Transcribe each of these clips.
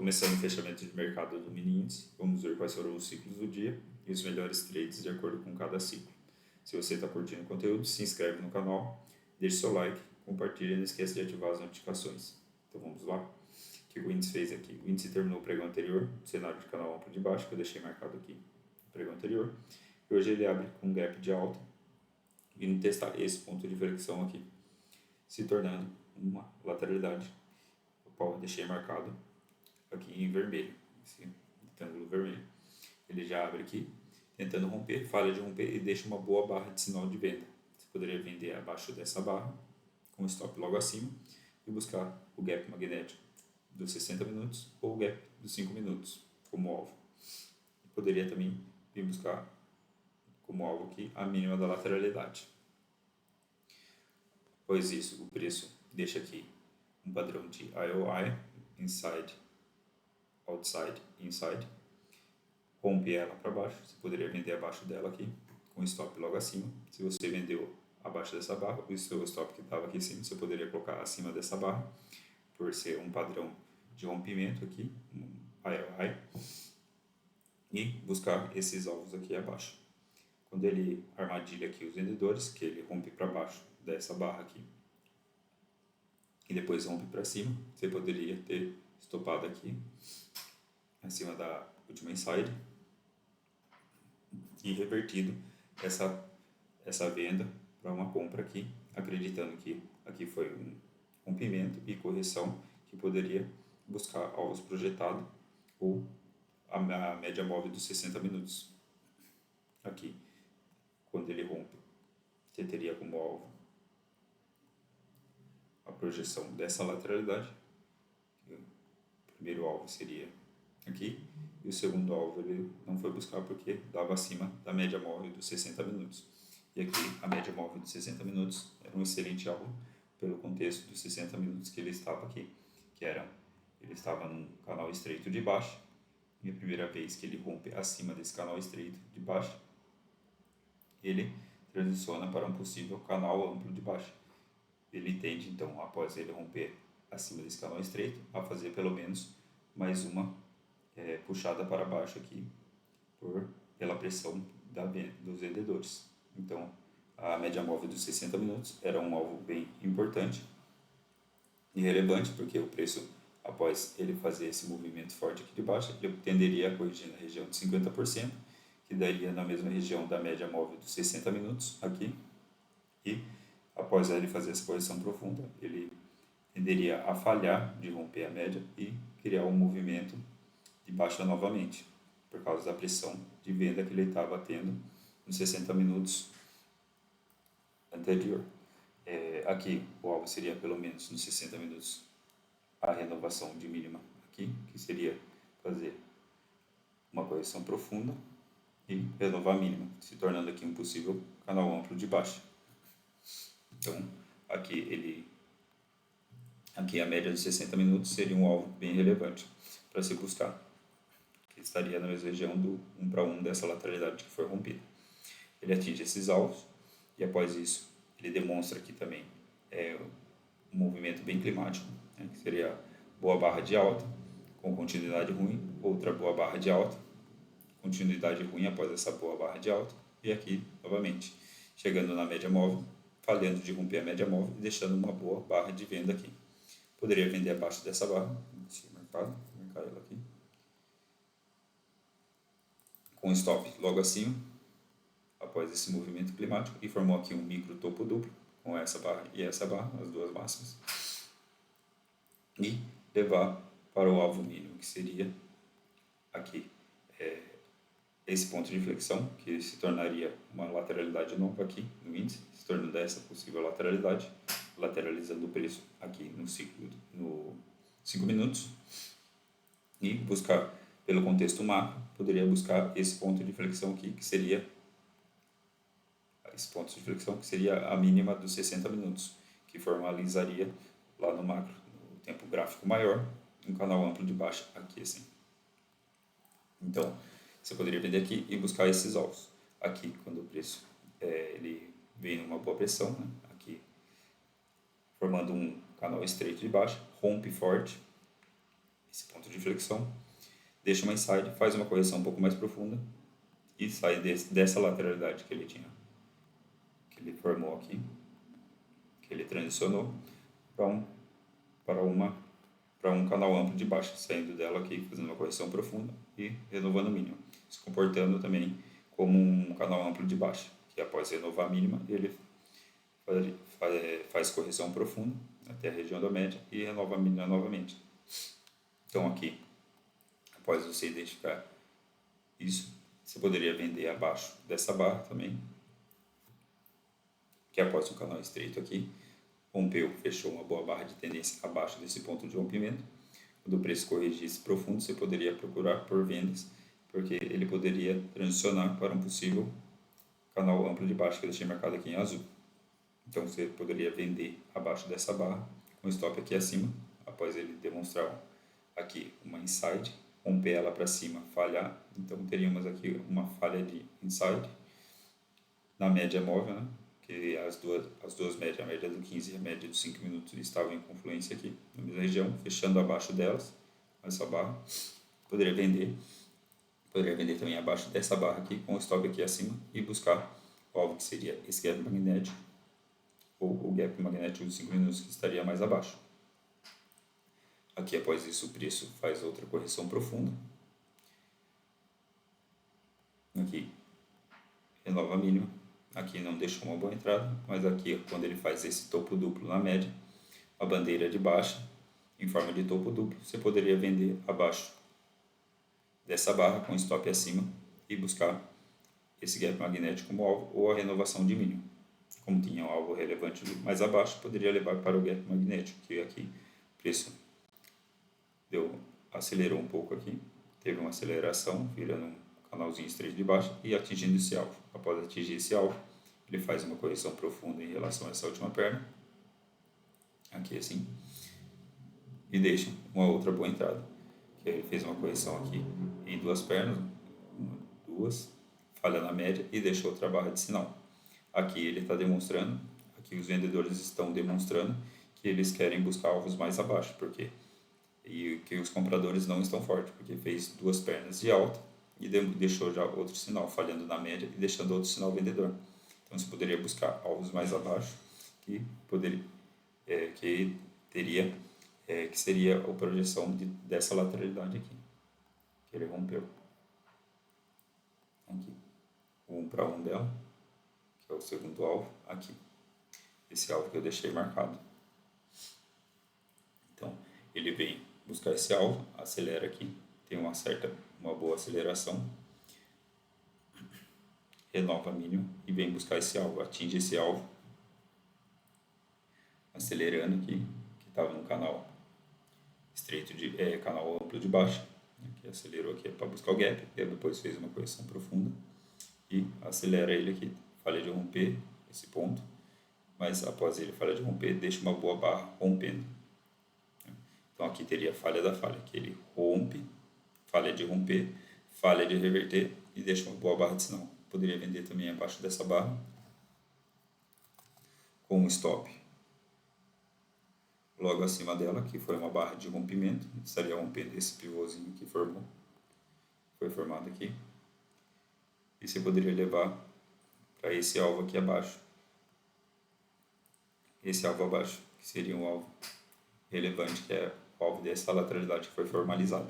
Começando o fechamento de mercado do mini índice, vamos ver quais foram os ciclos do dia e os melhores trades de acordo com cada ciclo. Se você está curtindo o conteúdo, se inscreve no canal, deixe seu like, compartilhe e não esqueça de ativar as notificações. Então vamos lá. O que o índice fez aqui? O índice terminou o pregão anterior, cenário de canal amplo de baixo, que eu deixei marcado aqui no pregão anterior. E hoje ele abre com um gap de alta, vindo testar esse ponto de flexão aqui, se tornando uma lateralidade, o qual eu deixei marcado aqui em vermelho, esse retângulo vermelho. Ele já abre aqui, tentando romper, falha de romper e deixa uma boa barra de sinal de venda. Você poderia vender abaixo dessa barra, com stop logo acima, e buscar o gap magnético dos 60 minutos ou o gap dos 5 minutos como alvo. E poderia também vir buscar como alvo aqui a mínima da lateralidade. Pois isso, o preço deixa aqui um padrão de IOI, inside, outside, inside, rompe ela para baixo, você poderia vender abaixo dela aqui, com stop logo acima. Se você vendeu abaixo dessa barra, o seu stop que estava aqui em cima, você poderia colocar acima dessa barra, por ser um padrão de rompimento aqui, um IOI, e buscar esses alvos aqui abaixo. Quando ele armadilha aqui os vendedores, que ele rompe para baixo dessa barra aqui, e depois rompe para cima, você poderia ter estopado aqui, acima da última inside, e revertido essa venda para uma compra aqui, acreditando que aqui foi um rompimento e correção que poderia buscar alvos projetados ou a média móvel dos 60 minutos. Aqui, quando ele rompe, você teria como alvo a projeção dessa lateralidade. O primeiro alvo seria aqui, e o segundo alvo ele não foi buscar porque dava acima da média móvel dos 60 minutos. E aqui a média móvel dos 60 minutos era um excelente alvo pelo contexto dos 60 minutos que ele estava aqui, que era, ele estava num canal estreito de baixa, e a primeira vez que ele rompe acima desse canal estreito de baixa, ele transiciona para um possível canal amplo de baixa. Ele tende então, após ele romper acima desse canal estreito, a fazer pelo menos mais uma puxada para baixo aqui pela pressão dos vendedores. Então, a média móvel dos 60 minutos era um alvo bem importante e relevante, porque o preço, após ele fazer esse movimento forte aqui de baixo, ele tenderia a corrigir na região de 50%, que daria na mesma região da média móvel dos 60 minutos aqui, e após ele fazer essa correção profunda, ele tenderia a falhar de romper a média e criar um movimento de baixa novamente, por causa da pressão de venda que ele estava tendo nos 60 minutos anterior. Aqui o alvo seria pelo menos nos 60 minutos a renovação de mínima aqui, que seria fazer uma correção profunda e renovar a mínima, se tornando aqui um possível canal amplo de baixa. Então, aqui a média de 60 minutos seria um alvo bem relevante para se buscar, que estaria na mesma região do 1 para 1 dessa lateralidade que foi rompida. Ele atinge esses alvos e após isso ele demonstra aqui também um movimento bem climático, né, que seria boa barra de alta com continuidade ruim, outra boa barra de alta, continuidade ruim após essa boa barra de alta, e aqui novamente chegando na média móvel, falhando de romper a média móvel e deixando uma boa barra de venda aqui. Poderia vender abaixo dessa barra, marcar ela aqui, com stop logo acima, após esse movimento climático, e formou aqui um micro topo duplo, com essa barra e essa barra, as duas máximas, e levar para o alvo mínimo, que seria aqui, esse ponto de inflexão, que se tornaria uma lateralidade nova aqui no índice, se tornando essa possível lateralidade, lateralizando o preço aqui no ciclo, no 5 minutos, e buscar, pelo contexto macro, poderia buscar esse ponto de inflexão aqui, que seria a mínima dos 60 minutos, que formalizaria lá no macro, no tempo gráfico maior, um canal amplo de baixa aqui assim. Então, você poderia vender aqui e buscar esses alvos. Aqui, quando o preço ele vem numa boa pressão, né? Aqui formando um canal estreito de baixa, rompe forte, esse ponto de flexão, deixa uma inside, faz uma correção um pouco mais profunda e sai dessa lateralidade que ele tinha, que ele formou aqui, que ele transicionou para um canal amplo de baixa, saindo dela aqui, fazendo uma correção profunda e renovando a mínima, se comportando também como um canal amplo de baixa, que após renovar a mínima, ele faz correção profunda até a região da média e renova a mínima novamente. Então aqui, após você identificar isso, você poderia vender abaixo dessa barra também, que após um canal estreito aqui, rompeu, fechou uma boa barra de tendência abaixo desse ponto de rompimento. Quando o preço corrigisse profundo, você poderia procurar por vendas, porque ele poderia transicionar para um possível canal amplo de baixa que eu deixei marcado aqui em azul. Então você poderia vender abaixo dessa barra, com stop aqui acima, após ele demonstrar aqui uma inside, romper ela para cima, falhar. Então teríamos aqui uma falha de inside na média móvel, né? Que as duas médias, a média do 15 e a média dos 5 minutos, estavam em confluência aqui na mesma região, fechando abaixo delas, essa barra. Poderia vender também abaixo dessa barra aqui, com o stop aqui acima, e buscar o alvo que seria esse gap magnético, ou o gap magnético dos 5 minutos, que estaria mais abaixo. Aqui, após isso, o preço faz outra correção profunda. Aqui, renova a mínima. Aqui não deixou uma boa entrada, mas aqui, quando ele faz esse topo duplo na média, a bandeira de baixa, em forma de topo duplo, você poderia vender abaixo dessa barra, com stop acima, e buscar esse gap magnético como alvo, ou a renovação de mínimo. Como tinha um alvo relevante mais abaixo, poderia levar para o gap magnético, que aqui o preço acelerou um pouco aqui, teve uma aceleração, virando um canalzinho estreito de baixa e atingindo esse alvo. Após atingir esse alvo, ele faz uma correção profunda em relação a essa última perna, aqui assim, e deixa uma outra boa entrada, que ele fez uma correção aqui em duas pernas, uma, duas, falha na média e deixou outra barra de sinal. Aqui ele está demonstrando, aqui os vendedores estão demonstrando que eles querem buscar alvos mais abaixo, porque e que os compradores não estão fortes, porque fez duas pernas de alta e deixou já outro sinal, falhando na média e deixando outro sinal vendedor. Então você poderia buscar alvos mais abaixo, que seria a projeção dessa lateralidade aqui, que ele rompeu. Aqui, 1 para 1 dela, que é o segundo alvo, aqui. Esse alvo que eu deixei marcado. Então, ele vem buscar esse alvo, acelera aqui, tem uma boa aceleração, renova a mínima e vem buscar esse alvo, atinge esse alvo, acelerando aqui, que estava no canal estreito canal amplo de baixa, que acelerou aqui para buscar o gap, e depois fez uma correção profunda e acelera ele aqui, falha de romper esse ponto, mas após ele falha de romper, deixa uma boa barra rompendo. Então aqui teria a falha da falha, que ele rompe, falha de romper, falha de reverter e deixa uma boa barra de sinal. Poderia vender também abaixo dessa barra com um stop logo acima dela, que foi uma barra de rompimento, estaria rompendo esse pivôzinho que foi formado aqui. E você poderia levar para esse alvo aqui abaixo. Esse alvo abaixo, que seria um alvo relevante, que é o alvo dessa lateralidade que foi formalizada.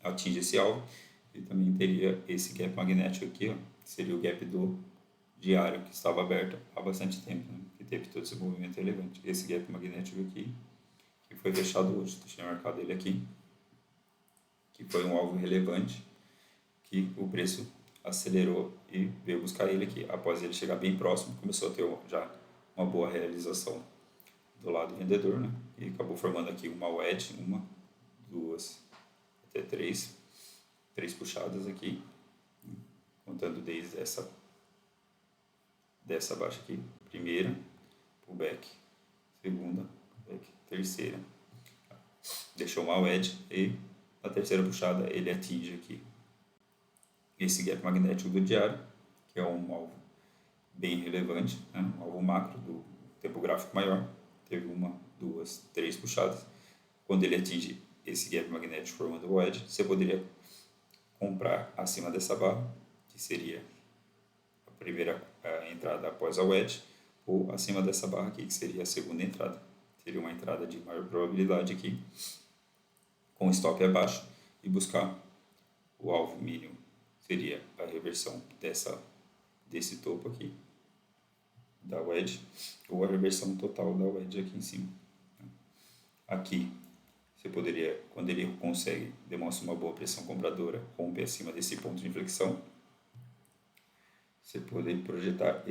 Atinge esse alvo e também teria esse gap magnético aqui, ó, que seria o gap do diário, que estava aberto há bastante tempo, né, que teve todo esse movimento relevante. Esse gap magnético aqui, que foi fechado hoje, deixei marcado ele aqui, que foi um alvo relevante, que o preço acelerou e veio buscar ele aqui. Após ele chegar bem próximo, começou a ter já uma boa realização do lado vendedor, né? E acabou formando aqui uma wedge, uma, duas, até três puxadas aqui, contando desde dessa baixa aqui, primeira, pullback, segunda, pullback, terceira, deixou uma wedge e na terceira puxada ele atinge aqui esse gap magnético do diário, que é um alvo bem relevante, né? Um alvo macro do tempo gráfico maior. Teve uma, duas, três puxadas, quando ele atinge esse gap magnético formando o edge, você poderia comprar acima dessa barra, que seria a primeira entrada após a wedge, ou acima dessa barra aqui, que seria a segunda entrada. Seria uma entrada de maior probabilidade aqui, com stop abaixo, e buscar o alvo mínimo. Seria a reversão desse topo aqui, da wedge, ou a reversão total da wedge aqui em cima. Aqui, você poderia, quando ele consegue, demonstra uma boa pressão compradora, rompe acima desse ponto de inflexão, você poderia projetar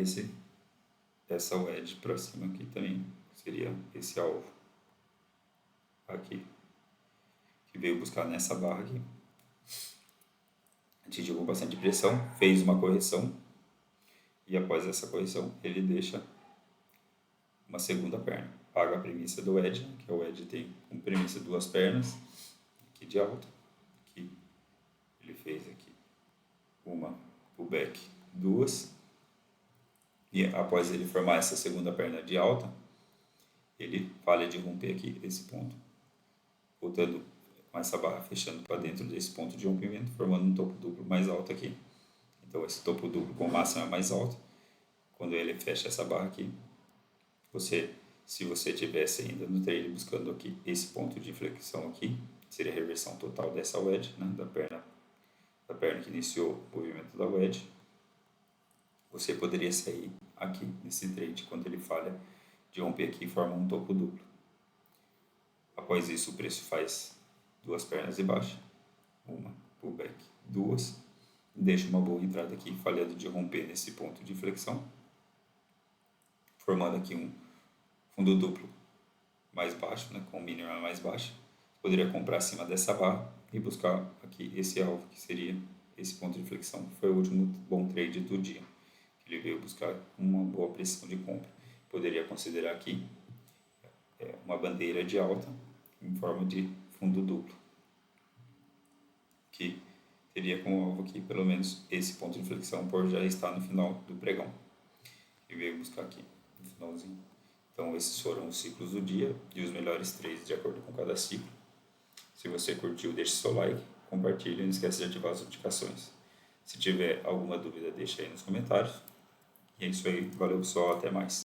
essa wedge para cima aqui também, seria esse alvo aqui, que veio buscar nessa barra aqui. Atingiu com bastante pressão, fez uma correção, e após essa correção ele deixa uma segunda perna. Paga a premissa do wedge, que o wedge tem como premissa duas pernas, aqui de alta, aqui ele fez aqui uma pullback, duas, e após ele formar essa segunda perna de alta, ele falha de romper aqui esse ponto, voltando com essa barra fechando para dentro desse ponto de rompimento, formando um topo duplo mais alto aqui. Então esse topo duplo com máxima mais alta, quando ele fecha essa barra aqui, se você tivesse ainda no trade buscando aqui esse ponto de inflexão aqui, seria a reversão total dessa wedge, né, da perna que iniciou o movimento da wedge, você poderia sair aqui nesse trade quando ele falha de romper aqui e forma um topo duplo. Após isso o preço faz duas pernas de baixa, uma pullback, duas, deixa uma boa entrada aqui falhando de romper nesse ponto de inflexão, formando aqui um fundo duplo mais baixo, né, com mínima mais baixa. Poderia comprar acima dessa barra e buscar aqui esse alvo, que seria esse ponto de inflexão, que foi o último bom trade do dia, que ele veio buscar uma boa pressão de compra. Poderia considerar aqui uma bandeira de alta em forma de fundo duplo, que teria como alvo aqui pelo menos esse ponto de inflexão por já estar no final do pregão, que veio buscar aqui no finalzinho. Então esses foram os ciclos do dia e os melhores trades de acordo com cada ciclo. Se você curtiu, deixe seu like, compartilhe e não esqueça de ativar as notificações. Se tiver alguma dúvida, deixa aí nos comentários. E é isso aí, valeu pessoal, até mais.